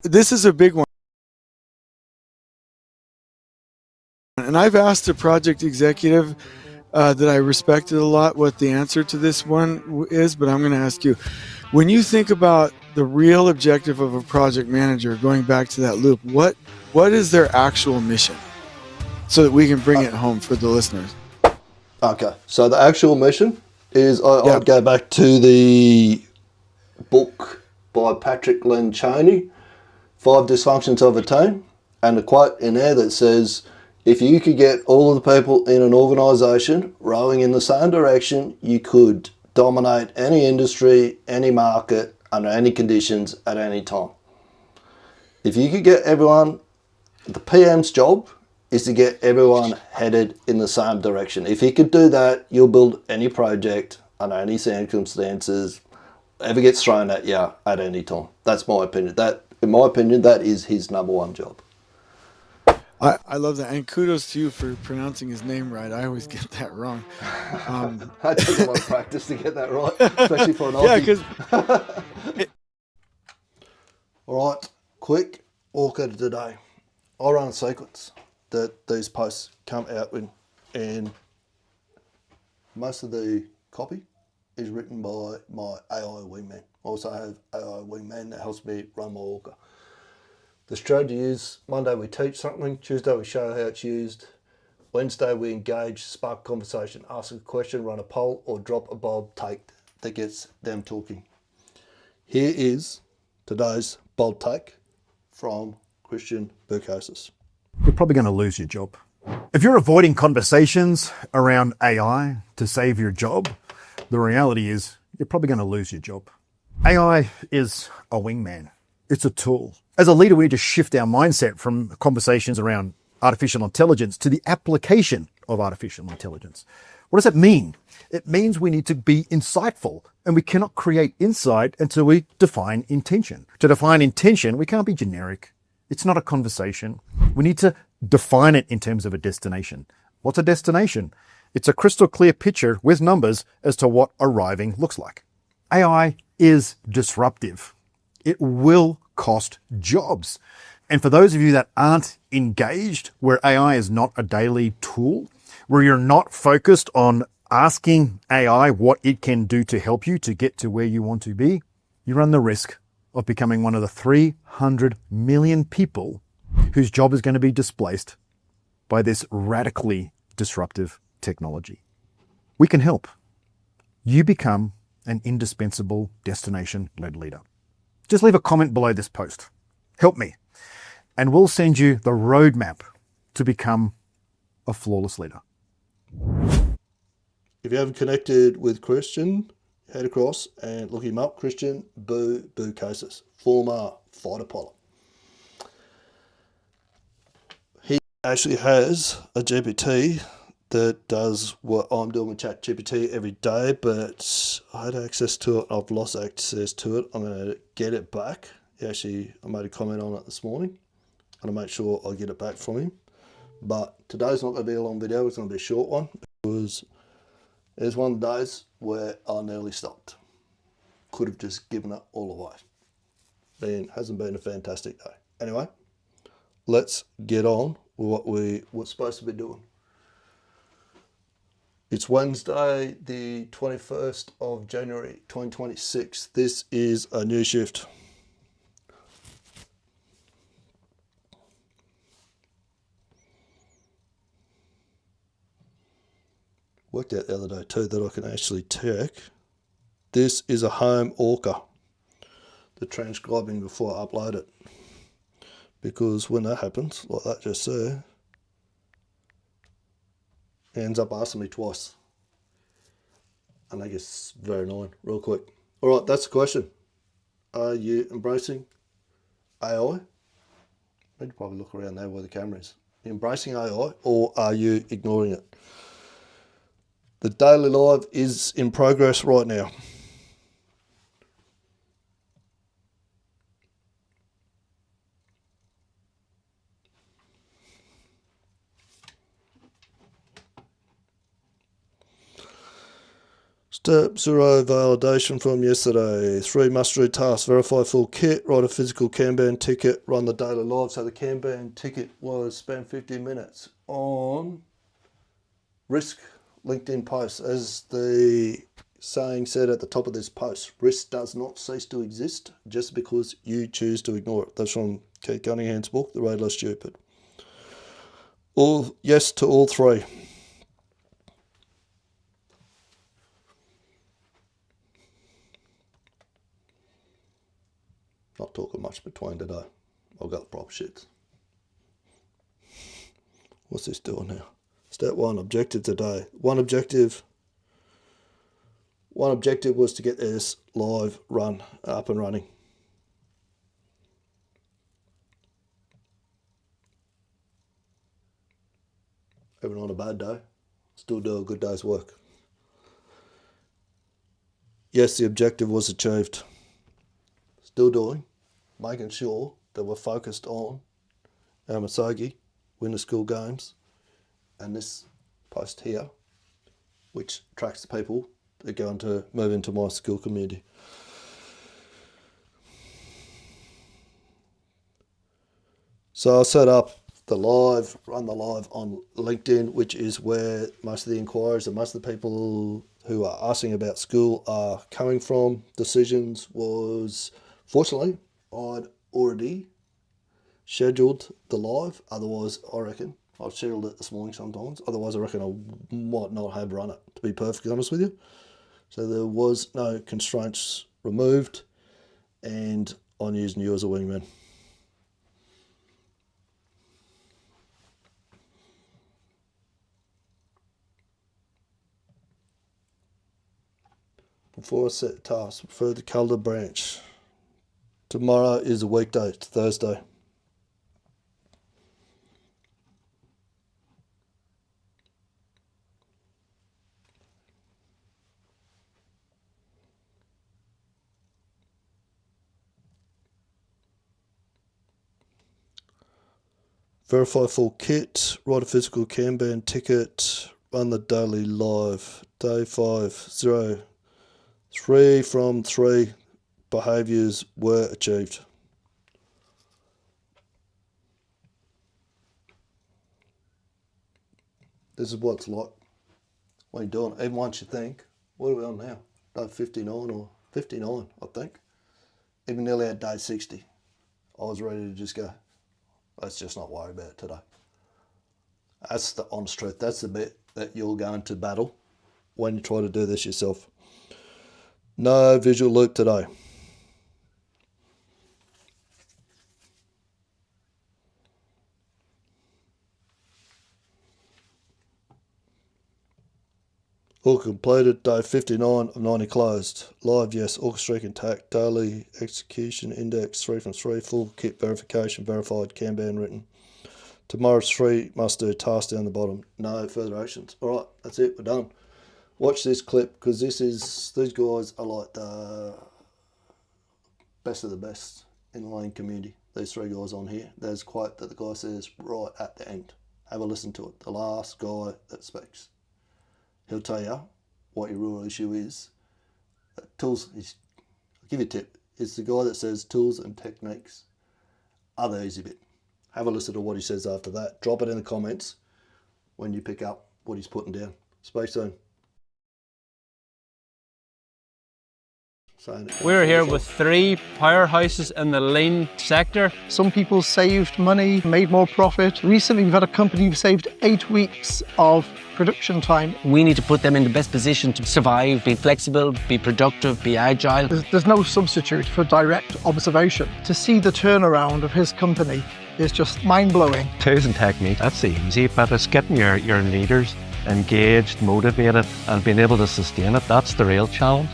this is a big one. And I've asked a project executive that I respected a lot what the answer to this one is, but I'm going to ask you. When you think about the real objective of a project manager, going back to that loop, what is their actual mission? So that we can bring it home for the listeners. Okay, so the actual mission is Yeah. I'd go back to the book by Patrick Lencioni, Five Dysfunctions of a Team, and a quote in there that says, if you could get all of the people in an organisation rowing in the same direction, you could dominate any industry, any market, under any conditions at any time. If you could get everyone, the PM's job is to get everyone headed in the same direction. If you could do that, you'll build any project under any circumstances, ever gets thrown at you at any time. That's my opinion. In my opinion, that is his number one job. I love that. And kudos to you for pronouncing his name right. I always get that wrong. That took a lot of practice to get that right, especially for an Yeah, Aussie. because All right, quick ORCA today. I run a sequence that these posts come out in, and most of the copy is written by my AI wingman. I also have AI wingman that helps me run my ORCA. The strategy is Monday we teach something, Tuesday we show how it's used, Wednesday we engage, spark conversation, ask a question, run a poll, or drop a bold take that gets them talking. Here is today's bold take from Christian Boucousis. You're probably going to lose your job. If you're avoiding conversations around AI to save your job, the reality is you're probably going to lose your job. AI is a wingman. It's a tool. As a leader, we need to shift our mindset from conversations around artificial intelligence to the application of artificial intelligence. What does that mean? It means we need to be insightful, and we cannot create insight until we define intention. To define intention, we can't be generic. It's not a conversation. We need to define it in terms of a destination. What's a destination? It's a crystal clear picture with numbers as to what arriving looks like. AI is disruptive. It will cost jobs. And for those of you that aren't engaged, where AI is not a daily tool, where you're not focused on asking AI what it can do to help you to get to where you want to be, you run the risk of becoming one of the 300 million people whose job is going to be displaced by this radically disruptive technology. We can help. You become an indispensable destination-led leader. Just leave a comment below this post. Help me. And we'll send you the roadmap to become a flawless leader. If you haven't connected with Christian, head across and look him up. Christian Boucousis, former fighter pilot. He actually has a GPT that does what I'm doing with ChatGPT every day, but I had access to it. I've lost access to it. I'm going to get it back. Actually, I made a comment on it this morning, and I'll make sure I get it back from him. But today's not going to be a long video. It's going to be a short one, because it's one of the days where I nearly stopped. Could have just given it all away. It hasn't been a fantastic day. Anyway, let's get on with what we're supposed to be doing. It's Wednesday, the 21st of January, 2026. This is a new shift. Worked out the other day too that I can actually check. This is a home ORCA. The transcribing before I upload it. Because when that happens, like that just there, it ends up asking me twice. And I guess very annoying, real quick. All right, that's the question. Are you embracing AI? I'd probably look around there where the camera is. Are you embracing AI, or are you ignoring it? The daily live is in progress right now. Step 0, validation from yesterday. 3, must-do tasks. Verify full kit. Write a physical Kanban ticket. Run the daily live. So the Kanban ticket was spend 50 minutes on risk LinkedIn posts. As the saying said at the top of this post, risk does not cease to exist just because you choose to ignore it. That's from Cunningham's book, The Radar Stupid. All yes to all 3. Not talking much between today. I've got the proper shit. What's this doing now? Step 1, objective today. One objective was to get this live run up and running. Even on a bad day, still do a good day's work. Yes, the objective was achieved. Still doing, making sure that we're focused on our Masagi, win the school games, and this post here, which attracts the people that are going to move into my school community. So I'll set up the live, run the live on LinkedIn, which is where most of the inquiries and most of the people who are asking about school are coming from. Decisions was, fortunately, I'd already scheduled the live. Otherwise, I reckon, I've scheduled it this morning sometimes. Otherwise, I reckon I might not have run it, to be perfectly honest with you. So there was no constraints removed, and I'm using you as a wingman. Before I set tasks, prefer the calendar branch. Tomorrow is a weekday, it's Thursday. Verify full kit, write a physical Kanban ticket, run the daily live. Day 5, 0. 3 from 3 behaviours were achieved. This is what it's like when you're doing it. Even once you think, what are we on now? Day 59 or 59, I think. Even nearly at day 60, I was ready to just go, let's just not worry about it today. That's the honest truth. That's the bit that you're going to battle when you try to do this yourself. No visual loop today. All completed. Day 59 of 90 closed. Live, yes. Orca streak intact. Daily execution index 3 from 3. Full kit verification verified. Kanban written. Tomorrow's 3 must do tasks down the bottom. No further actions. All right, that's it. We're done. Watch this clip because these guys are like the best of the best in the Lane community. These 3 guys on here. There's a quote that the guy says right at the end. Have a listen to it. The last guy that speaks. He'll tell you what your real issue is. Tools, I'll give you a tip. It's the guy that says tools and techniques are the easy bit. Have a listen to what he says after that. Drop it in the comments when you pick up what he's putting down. Speak soon. We're here with 3 powerhouses in the lean sector. Some people saved money, made more profit. Recently, we've had a company who saved 8 weeks of production time. We need to put them in the best position to survive, be flexible, be productive, be agile. There's no substitute for direct observation. To see the turnaround of his company is just mind-blowing. Tools and technique, that's the easy, but it's getting your leaders engaged, motivated, and being able to sustain it. That's the real challenge.